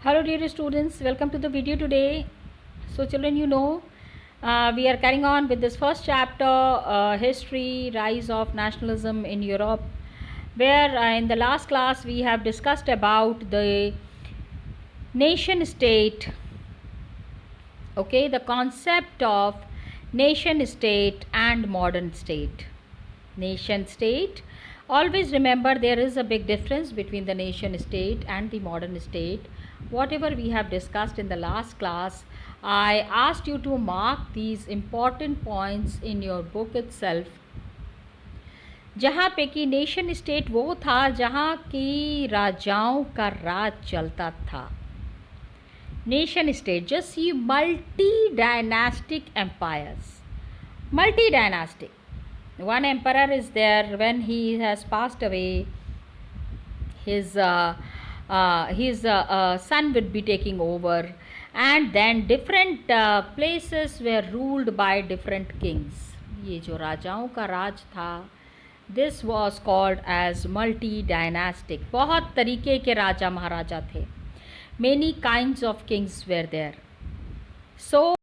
Hello dear students, welcome to the video today. So children, we are carrying on with this first chapter, history, rise of nationalism in Europe, where in the last class we have discussed about the nation state. Okay, the concept of nation state and modern state. Nation state, always remember there is a big difference between the nation state and the modern state. Whatever we have discussed in the last class, I asked you to mark these important points in your book itself, जहाँ पे कि nation state वो था जहाँ की राजाओं का राज चलता था. Nation state, just see multi-dynastic empires. Multi-dynastic. One emperor is there. When he has passed away, his son would be taking over, and then different places were ruled by different kings. ये जो राजाओं का राज था, this was called as multi-dynastic. बहुत तरीके के राजा महाराजा थे. Many kinds of kings were there. So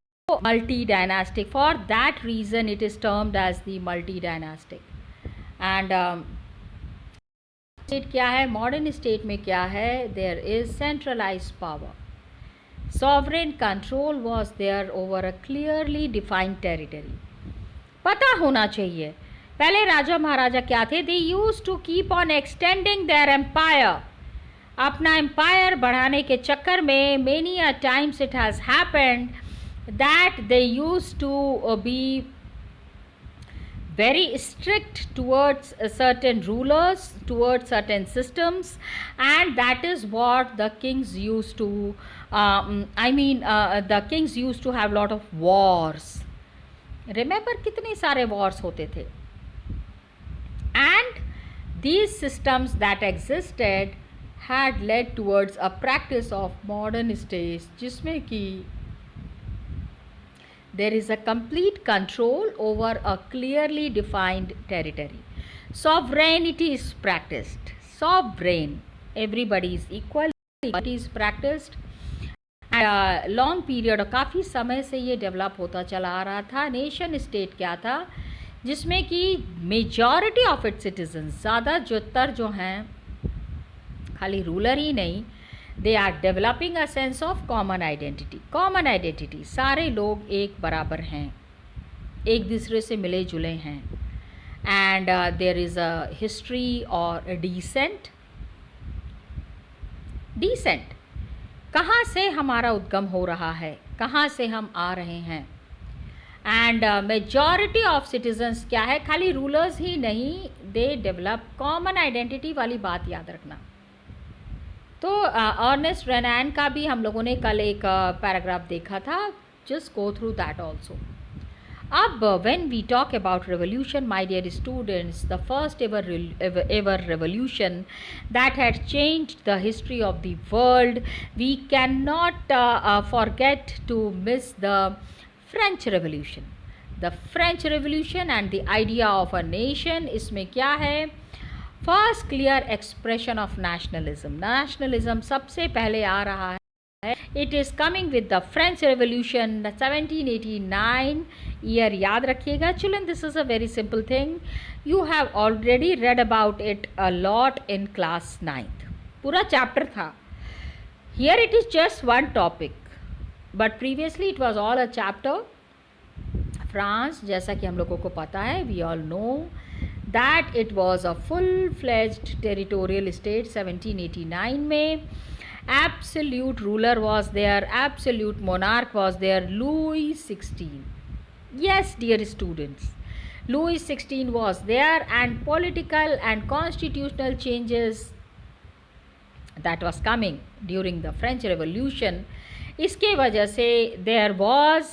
multi-dynastic, for that reason it is termed as the multi-dynastic. And state क्या है, modern state में क्या है, there is centralized power. Sovereign control was there over a clearly defined territory. पता होना चाहिए पहले राजा महाराजा क्या थे. They used to keep on extending their empire. अपना एम्पायर बढ़ाने के चक्कर में many a times it has happened that they used to be very strict towards certain rulers, towards certain systems, and that is what the kings used to the kings used to have lot of wars. Remember कितने सारे wars होते थे. And these systems that existed had led towards a practice of modern states जिसमें कि there is a complete control over a clearly defined territory. Sovereignty is practiced. Sovereign, everybody is equal, equality is practiced. And long period और काफ़ी समय से ये develop होता चला आ रहा था. नेशन स्टेट क्या था, जिसमें कि मेजॉरिटी ऑफ इट्स सिटीजन्स, ज़्यादातर जो हैं, खाली रूलर ही नहीं, they are developing a sense of common identity. Common identity, सारे लोग एक बराबर हैं, एक दूसरे से मिले जुले हैं. And there is a history और डिसेंट. डिसेंट, कहाँ से हमारा उद्गम हो रहा है, कहाँ से हम आ रहे हैं. एंड मेजॉरिटी ऑफ सिटीजन्स क्या है, खाली रूलर्स ही नहीं, दे डेवलप कॉमन आइडेंटिटी वाली बात याद रखना. तो अर्नेस्ट रेनैन का भी हम लोगों ने कल एक पैराग्राफ देखा था. Just go through that also. अब when we talk about revolution, my dear students, the first ever revolution that had changed the history of the world, we can not forget to miss the French revolution. The French revolution and the idea of a nation, इसमें क्या है, first clear expression of nationalism. Nationalism सबसे पहले आ रहा है. It is coming with the French revolution 1789 year. याद रखिएगा children, this is a very simple thing. You have already read about it a lot in class 9th. पूरा chapter था. Here it is just one topic, but previously it was all a chapter. France, जैसा कि हम लोगों को पता है, we all know that it was a full-fledged territorial state 1789 में. Absolute ruler was there, absolute monarch was there, Louis XVI. Yes, dear students, Louis XVI was there, and political and constitutional changes that was coming during the French Revolution. इसके वजह से there was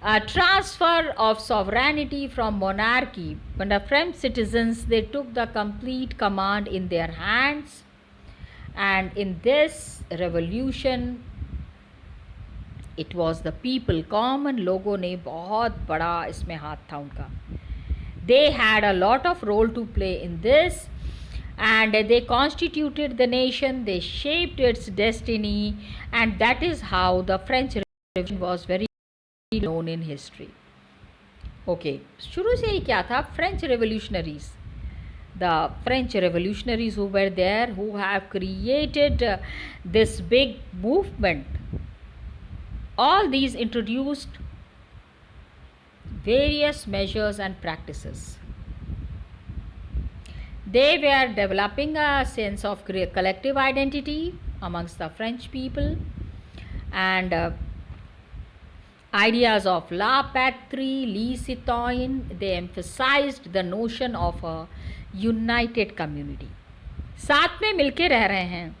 a transfer of sovereignty from monarchy. When the French citizens, they took the complete command in their hands, and in this revolution it was the people, common लोगों ने बहुत बड़ा इसमें हाथ था उनका. They had a lot of role to play in this. and they constituted the nation, they shaped its destiny, and that is how the French Revolution was very known in history. Okay, शुरू से ही क्या था? French revolutionaries, the French revolutionaries who were there, who have created this big movement. All these introduced various measures and practices. They were developing a sense of collective identity amongst the French people, and ideas of la patrie, le citoyen, they emphasized the notion of a united community. साथ में मिलके रह रहे हैं,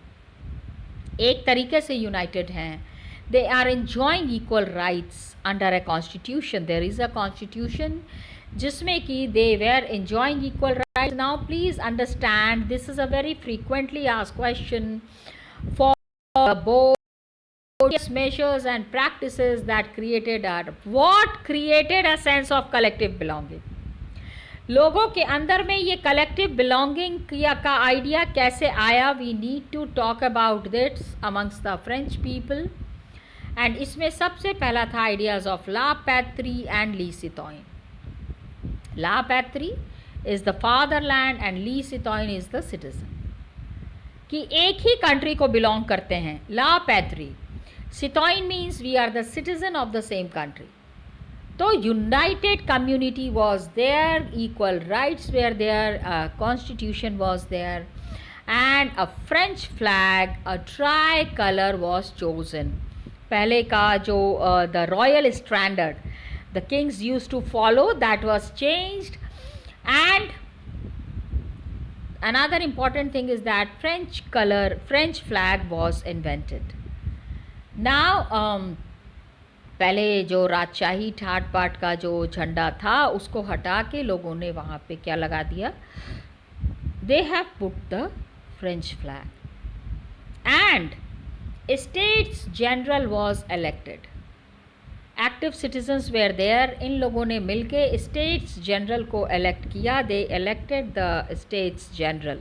एक तरीके से United हैं. They are enjoying equal rights under a constitution. There is a constitution जिसमें कि they were enjoying equal rights. Now please understand, this is a very frequently asked question for both measures and practices that created a sense of collective belonging. लोगों के अंदर में ये collective belonging का idea कैसे आया? We need to talk about this amongst the French people. And इसमें सबसे पहला था ideas of la patrie and le citoyen. La patrie is the fatherland and le citoyen is the citizen. कि एक ही कंट्री को बिलोंग करते हैं. La patrie, citoyen means we are the citizen of the same country. तो united community was there, equal rights were there, constitution was there, and a French flag, a tricolour was chosen. पहले का जो the royal standard the kings use to follow, that was changed. And another important thing is that French flag was invented. Now पहले जो राजशाही ठाट बाट का जो झंडा था उसको हटा के लोगों ने वहाँ पे क्या लगा दिया? They have put the French flag. And States General was elected. Active citizens were there. इन लोगों ने मिलके States General को elect किया. They elected the States General.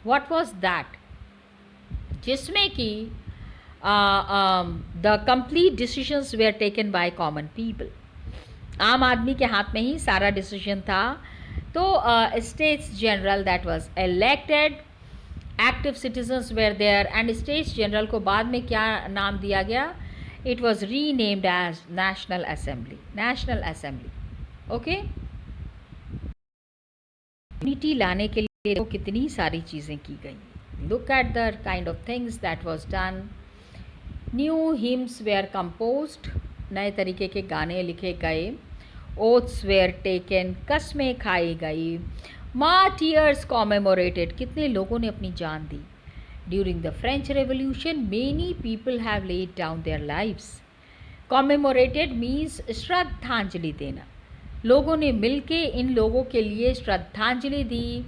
What was that? जिसमें कि the complete decisions were taken by common people. आम आदमी के हाथ में ही सारा डिसीजन था. तो States General that was elected, active citizens were there, and States General को बाद में क्या नाम दिया गया? It was renamed as National Assembly. National Assembly. Okay? Unity लाने के लिए तो कितनी सारी चीज़ें की गई. Look at the kind of things that was done. New hymns were composed. नए तरीके के गाने लिखे गए. Oaths were taken. कस्में खाई गई. Martyrs commemorated. कितने लोगों ने अपनी जान दी. During the French Revolution, many people have laid down their lives. Commemorated means श्रद्धांजलि देना. लोगों ने मिलके इन लोगों के लिए श्रद्धांजलि दी.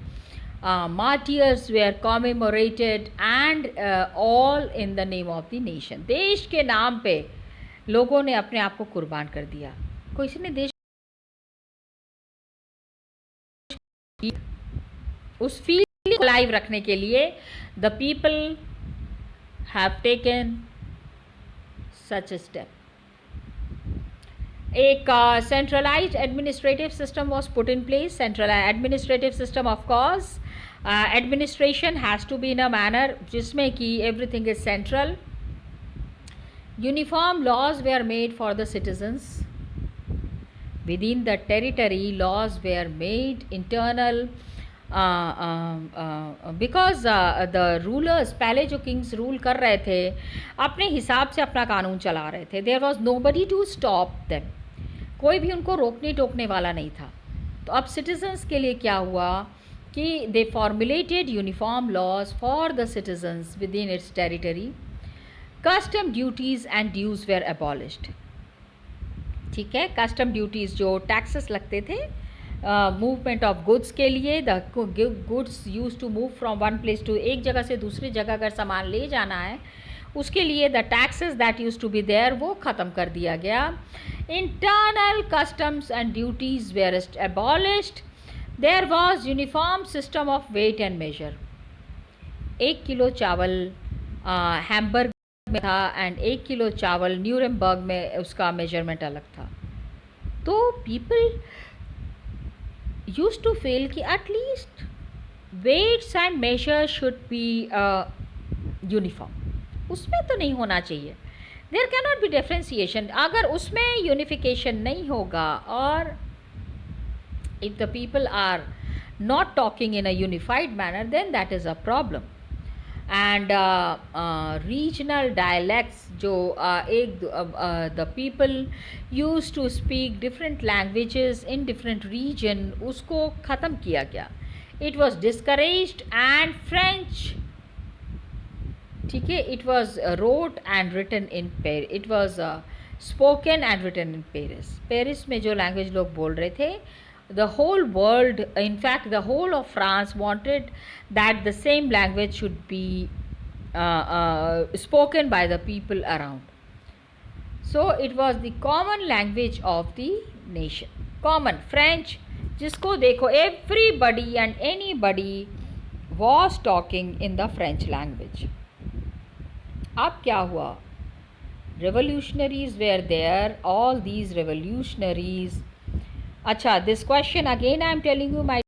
Martyrs were commemorated, and all in the name of the nation. देश के नाम पे लोगों ने अपने आप को कुर्बान कर दिया. कोई ने देश उस फील्ड को लाइव रखने के लिए the people have taken such a step. एक centralized administrative system was put in place. Centralized administrative system, of course, administration has to be in a manner जिसमें कि everything is central. Uniform laws were made for the citizens. Within the territory, laws were made internal. Because the rulers, पहले जो Kings rule कर रहे थे अपने हिसाब से अपना कानून चला रहे थे. There was nobody to stop them. कोई भी उनको रोकने टोकने वाला नहीं था. तो अब सिटीजन्स के लिए क्या हुआ कि they formulated uniform laws for the citizens within its territory. Custom duties and dues were abolished. ठीक है, कस्टम ड्यूटीज़ जो टैक्सेस लगते थे मूवमेंट ऑफ गुड्स के लिए. The goods use to move from one place to, एक जगह से दूसरी जगह अगर सामान ले जाना है उसके लिए the taxes that use to be there वो ख़त्म कर दिया गया. Internal customs and duties were abolished. There was uniform system of weight and measure. 1 kilo चावल हैम्बर्ग में था एंड 1 किलो चावल न्यूरेमबर्ग में उसका मेजरमेंट अलग था. तो पीपल यूज टू फील कि at least weights and measure should be uniform. उसमें तो नहीं होना चाहिए. There can not be differentiation. अगर उसमें यूनिफिकेशन नहीं होगा और if the people are not talking in a unified manner, then that is a problem. And regional dialects जो the people used to speak different languages in different region, उसको ख़त्म किया गया. It was discouraged and French, ठीक है, it was wrote and written in Paris. It was spoken and written in Paris. Paris में जो language लोग बोल रहे थे, the whole world, in fact the whole of France wanted that the same language should be spoken by the people around. So it was the common language of the nation. Common French, जिसको देखो everybody and anybody was talking in the French language. अब क्या हुआ? Revolutionaries were there. All these revolutionaries. Acha, this question again I am telling you, my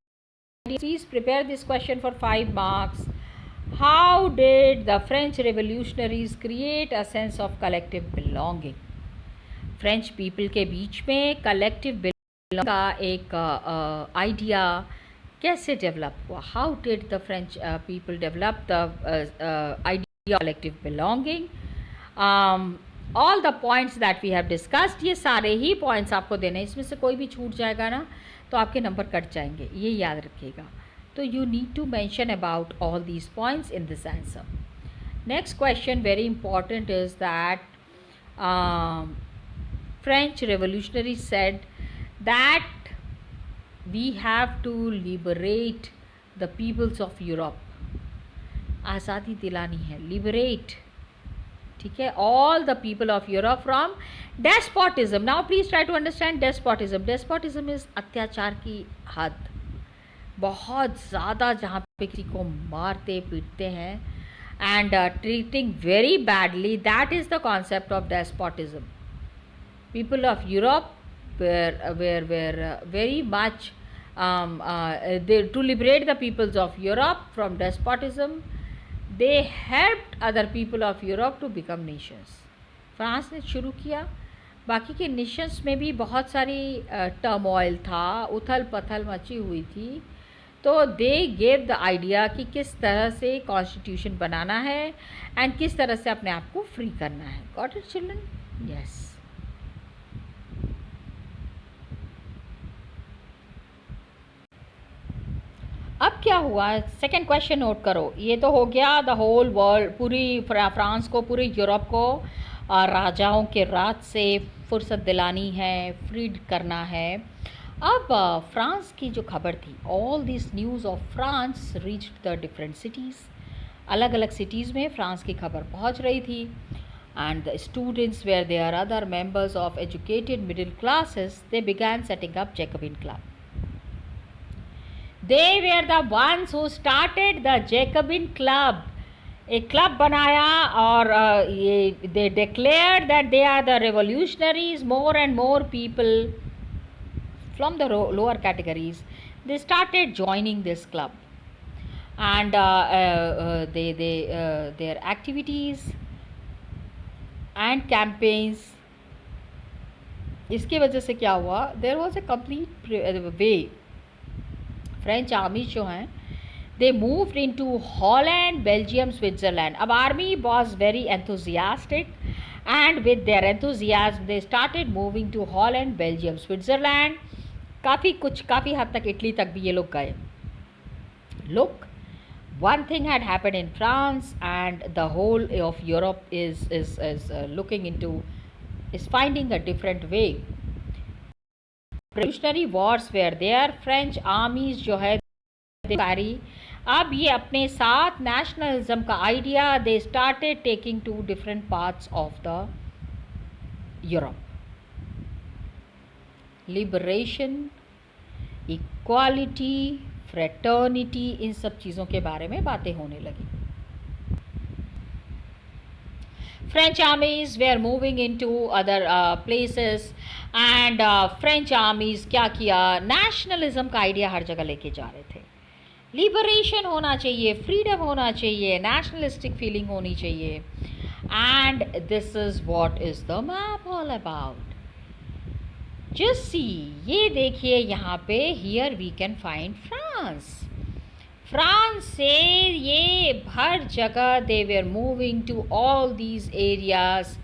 dear, please prepare this question for 5 marks. How did the French revolutionaries create a sense of collective belonging? French people के बीच में collective belonging का एक idea कैसे develop हुआ? How did the French people develop the idea of collective belonging? All the points that we have discussed, ये सारे ही points आपको देने, इसमें से कोई भी छूट जाएगा ना तो आपके नंबर कट जाएंगे, ये याद रखिएगा. तो you need to mention about all these points in this answer. Next question, very important, is that French revolutionaries said that we have to liberate the peoples of Europe. आज़ादी दिलानी है, liberate, ठीक है, all the people of Europe from despotism. Now please try to understand despotism. Despotism is अत्याचार की हद, बहुत ज़्यादा, जहाँ पे किसी को मारते पीटते हैं and treating very badly. That is the concept of despotism. People of Europe were very much to liberate the peoples of Europe from despotism. They helped other people of Europe to become nations. France ने शुरू किया, बाकी के Nations में भी बहुत सारी turmoil था, उथल पथल मची हुई थी. तो दे गेव द आइडिया कि किस तरह से कॉन्स्टिट्यूशन बनाना है एंड किस तरह से अपने आप को फ्री करना है. Got it children? यस. अब क्या हुआ? सेकेंड क्वेश्चन नोट करो. ये तो हो गया द होल वर्ल्ड, पूरी फ्रांस को, पूरे यूरोप को राजाओं के राज से फुर्सत दिलानी है, फ्रीड करना है. अब फ्रांस की जो खबर थी, all this news of France reached the different cities. अलग अलग सिटीज़ में फ्रांस की खबर पहुंच रही थी. And the students were there other members of educated middle classes, they began setting up Jacobin club. They were the ones who started the Jacobin Club. एक club बनाया और ये they declared that they are the revolutionaries. More and more people from the lower categories, they started joining this club, and their activities and campaigns, इसके वजह से क्या हुआ? There was a complete way. French army जो हैं, they moved into Holland, Belgium, Switzerland. अब army was very enthusiastic, and with their enthusiasm they started moving to Holland, Belgium, Switzerland. काफ़ी हद तक इटली तक भी ये लोग गए. Look, one thing had happened in France, and the whole of Europe is looking into, is finding a different way. Revolutionary wars were there. French armies जो है कारी, अब ये अपने साथ नेशनलिज्म का idea, they started taking to different parts of the Europe. Liberation, equality, fraternity, इन सब चीज़ों के बारे में बातें होने लगी. French armies were moving into other places and French armies क्या किया, नेशनलिज्म का आइडिया हर जगह लेके जा रहे थे. लिबरेशन होना चाहिए, फ्रीडम होना चाहिए, नेशनलिस्टिक फीलिंग होनी चाहिए. And this is what is the map all about. Just see, ये देखिए यहाँ पे, here we can find France. France से ये हर जगह they were moving to all these areas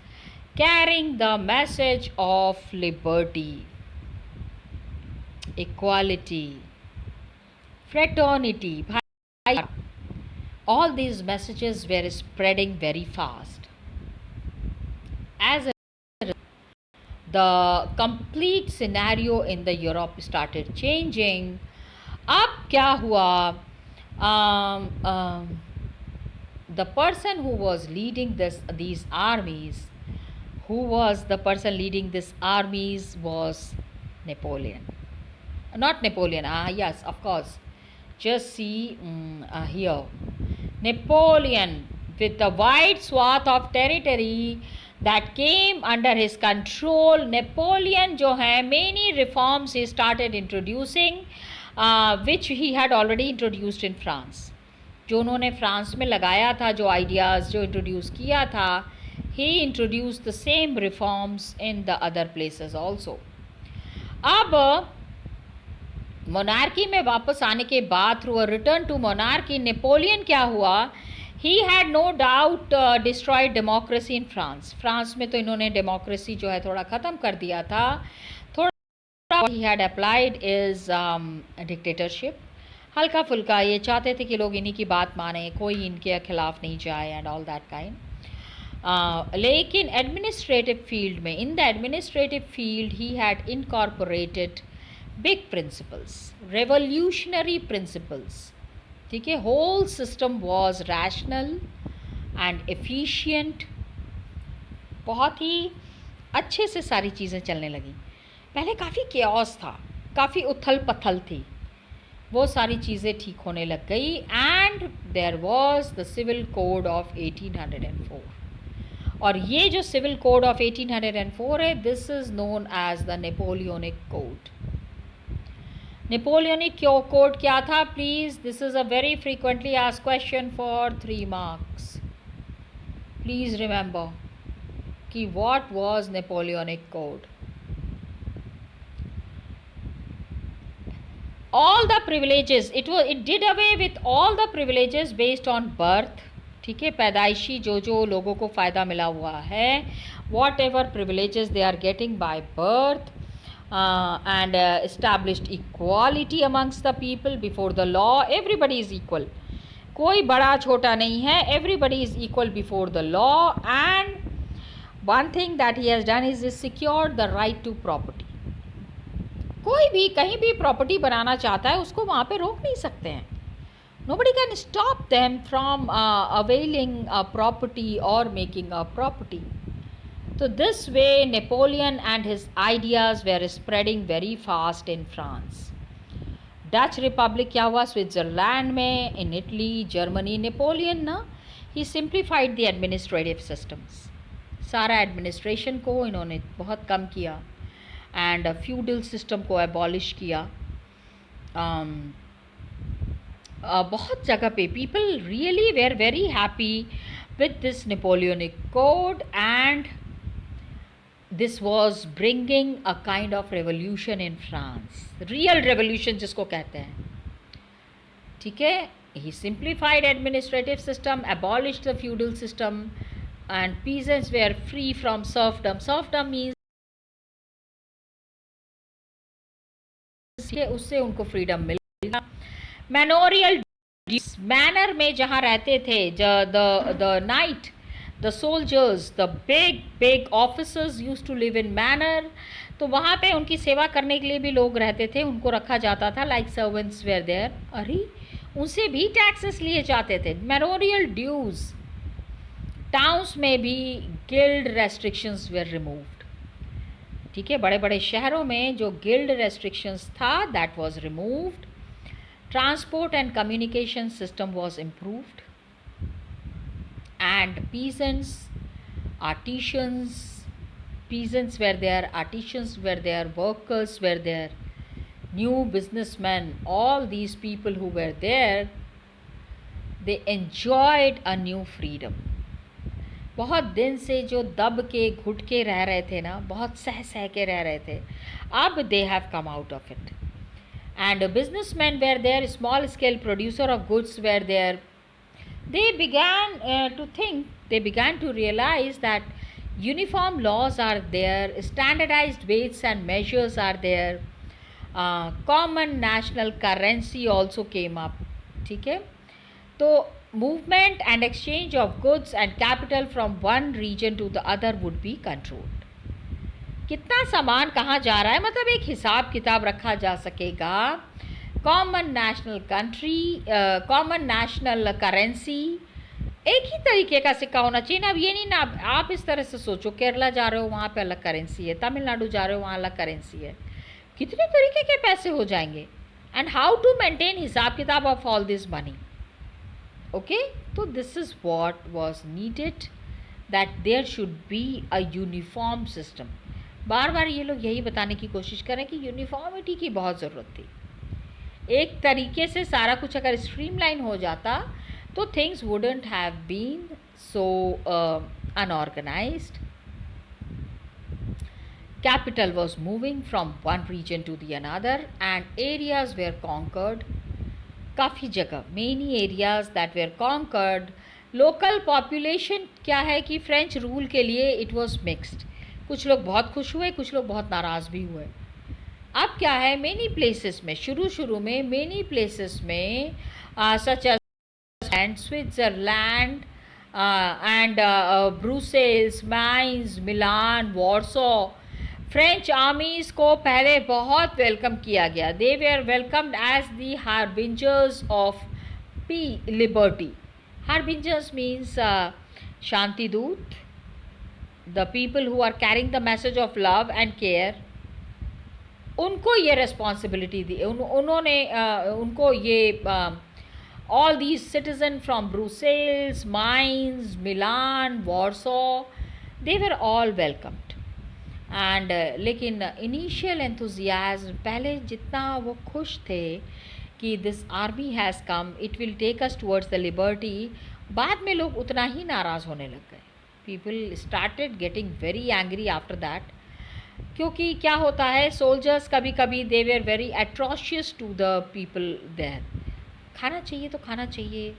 carrying the message of liberty, equality, fraternity. All these messages were spreading very fast. As the complete scenario in the Europe started changing. अब क्या हुआ? The person who was leading these armies, was Napoleon. Not Napoleon. Yes, of course. Just see here, Napoleon, with a wide swath of territory that came under his control. Napoleon जो है, many reforms he started introducing, which he had already introduced in France. जो उन्होंने France में लगाया था, जो ideas जो introduce किया था, he introduced the same reforms in the other places also. अब मोनार्की में वापस आने के बाद, through a return to monarchy, Napoleon क्या हुआ, he had no doubt destroyed democracy in France. France में तो इन्होंने डेमोक्रेसी जो है थोड़ा ख़त्म कर दिया था. थोड़ा he had applied is dictatorship. हल्का फुल्का ये चाहते थे कि लोग इन्हीं की बात माने, कोई इनके खिलाफ नहीं जाए एंड ऑल दैट काइंड. लेकिन एडमिनिस्ट्रेटिव फील्ड में, in the administrative field he had incorporated big principles, revolutionary principles. ठीक है, whole system was rational and efficient. बहुत ही अच्छे से सारी चीज़ें चलने लगी. पहले काफ़ी chaos था, काफ़ी उथल पथल थी, वो सारी चीज़ें ठीक होने लग गई. and there was the civil code of 1804. और ये जो civil code of 1804 है, this is known as the Napoleonic Code. Napoleonic code क्या था? Please, this is a very frequently asked question for 3 marks. Please remember कि what was Napoleonic code. All the privileges, it did away with all the privileges based on birth. ठीक है, पैदाइशी जो लोगों को फ़ायदा मिला हुआ है, whatever privileges they are getting by birth. And established equality amongst the people before the law. Everybody is equal. कोई बड़ा छोटा नहीं है. Everybody is equal before the law. And one thing that he has done is secured the right to property. कोई भी कहीं भी property बनाना चाहता है, उसको वहाँ पे रोक नहीं सकते हैं. Nobody can stop them from availing a property or making a property. So this way Napoleon and his ideas were spreading very fast in France. Dutch Republic क्या हुआ, स्विट्ज़रलैंड में, in Italy, Germany. Napoleon ना, he simplified the administrative systems. सारा administration को इन्होंने बहुत कम किया and feudal system को एबॉलिश किया. बहुत जगह पे people really were very happy with this Napoleonic code and this was bringing a kind of revolution in France, real revolution जिसको कहते हैं. ठीक है, he simplified administrative system, abolished the feudal system, and peasants were free from serfdom. Serfdom means उससे उनको freedom मिला. मैनोरियल manner में जहाँ रहते थे, the knight, the soldiers, the big officers used to live in manor. तो वहाँ पे उनकी सेवा करने के लिए भी लोग रहते थे, उनको रखा जाता था, like servants were there. अरे उनसे भी टैक्सेस लिए जाते थे, मैनोरियल ड्यूज. टाउन्स में भी गिल्ड रेस्ट्रिक्शंस were removed. ठीक है, बड़े बड़े शहरों में जो गिल्ड रेस्ट्रिक्शंस था that was removed, transport and communication system was improved, and peasants were there, artisans were there, workers were there, new businessmen, all these people who were there, they enjoyed a new freedom. बहुत दिन से जो दब के घुट के रह रहे थे ना, बहुत सह सह के रह रहे थे, अब they have come out of it. And businessmen were there, small scale producer of goods were there. They began to think, they began to realize that uniform laws are there, standardized weights and measures are there, common national currency also came up. ठीक है, तो movement and exchange of goods and capital from one region to the other would be controlled. कितना सामान कहाँ जा रहा है, मतलब एक हिसाब किताब रखा जा सकेगा. Common national country, common national currency, एक ही तरीके का सिक्का होना चाहिए ना. अब ये नहीं ना आप इस तरह से सोचो, केरला जा रहे हो वहाँ पे अलग करेंसी है, तमिलनाडु जा रहे हो वहाँ अलग करेंसी है, कितने तरीके के पैसे हो जाएंगे. एंड हाउ टू मेंटेन हिसाब किताब of all this money. Okay, तो this is what was needed, that there should be a uniform system. बार बार ये लोग यही बताने की कोशिश करें कि यूनिफॉर्मिटी की बहुत ज़रूरत थी. एक तरीके से सारा कुछ अगर स्ट्रीमलाइन हो जाता तो things wouldn't have been so unorganised. Capital was moving from one region to the another and areas were conquered. काफ़ी जगह, many areas that were conquered. Local population क्या है कि फ्रेंच रूल के लिए it was mixed. कुछ लोग बहुत खुश हुए, कुछ लोग बहुत नाराज़ भी हुए. अब क्या है, मेनी प्लेसेस में, शुरू में मेनी प्लेसेस में such as Switzerland and Brussels, Mainz, Milan, Warsaw, French armies को पहले बहुत वेलकम किया गया. They were welcomed as the harbingers of liberty. Harbingers means शांति दूत, the people who are carrying the message of love and care. उनको ये responsibility दी, उन्होंने उनको ये all these citizen from Brussels, Mainz, Milan, Warsaw, they were all welcomed. And लेकिन initial enthusiasm, पहले जितना वो खुश थे कि this army has come, it will take us towards the liberty, बाद में लोग उतना ही नाराज़ होने लग गए. People started getting very angry after that. क्योंकि क्या होता है, सोल्जर्स कभी कभी they were very atrocious to the people there. खाना चाहिए तो खाना चाहिए,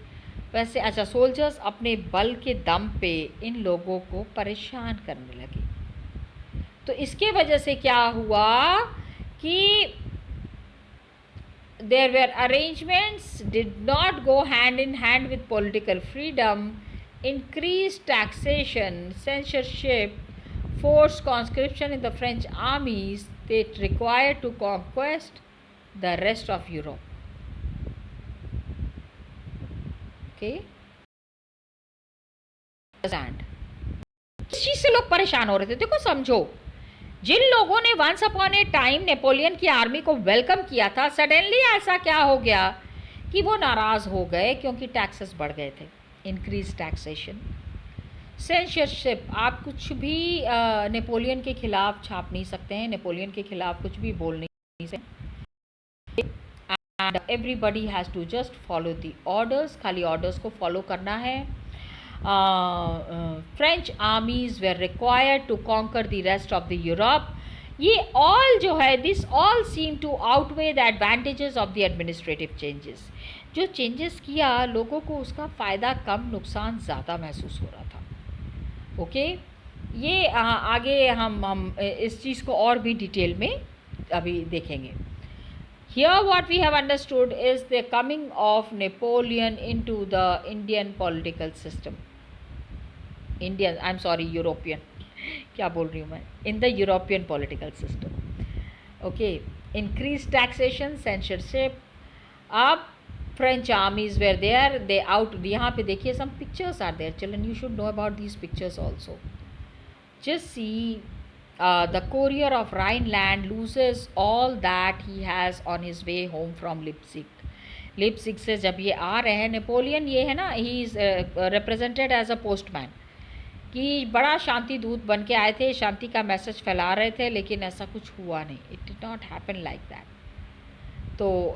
वैसे अच्छा सोल्जर्स अपने बल के दम पे इन लोगों को परेशान करने लगे. तो इसके वजह से क्या हुआ कि there were arrangements did not go hand in hand with political freedom. Increase taxation, censorship, forced conscription in the French armies that required to conquest the rest of Europe. Okay? Understand? इस चीज़ से लोग परेशान हो रहे थे. देखो समझो, जिन लोगों ने once upon a time Napoleon की आर्मी को वेलकम किया था, सडनली ऐसा क्या हो गया कि वो नाराज़ हो गए क्योंकि टैक्सेस बढ़ गए थे. इंक्रीज टैक्सेशन, सेंसरशिप, आप कुछ भी नेपोलियन के खिलाफ छाप नहीं सकते हैं, नेपोलियन के खिलाफ कुछ भी बोल नहीं सकते. And everybody has to just follow the orders, खाली ऑर्डर्स को फॉलो करना है. French armies were required to conquer the rest of the Europe. ये ऑल जो है, this all seem to outweigh the advantages of the administrative changes. जो changes किया, लोगों को उसका फ़ायदा कम, नुकसान ज़्यादा महसूस हो रहा था. ओके, ये आगे हम इस चीज़ को और भी डिटेल में अभी देखेंगे. Here what we have understood is the coming of Napoleon into the Indian political system. Indian, I am sorry, European, क्या बोल रही हूँ मैं, in the European political system. Okay, increase taxation, censorship. अब French armies were there, they out, यहाँ पे देखिए some pictures are there. Children, you should know about these pictures also. Just see the courier of Rhineland loses all that he has on his way home from Leipzig. लिप्सिक से जब ये आ रहे हैं, Napoleon ये है ना, he is represented as a postman, कि बड़ा शांति दूत बन के आए थे, शांति का मैसेज फैला रहे थे, लेकिन ऐसा कुछ हुआ नहीं. It did not happen like that. तो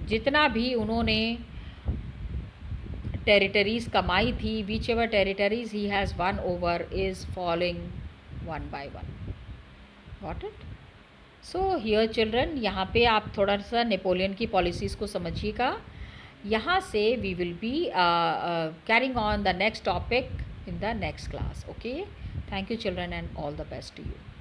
जितना भी उन्होंने टेरिटरीज कमाई थी, which ever territories he has one over is following one by one. Got it? So here children, यहाँ पे आप थोड़ा सा नेपोलियन की पॉलिसीज़ को समझिएगा. यहाँ से we will be carrying on the next topic in the next class. Okay, thank you children and all the best to you.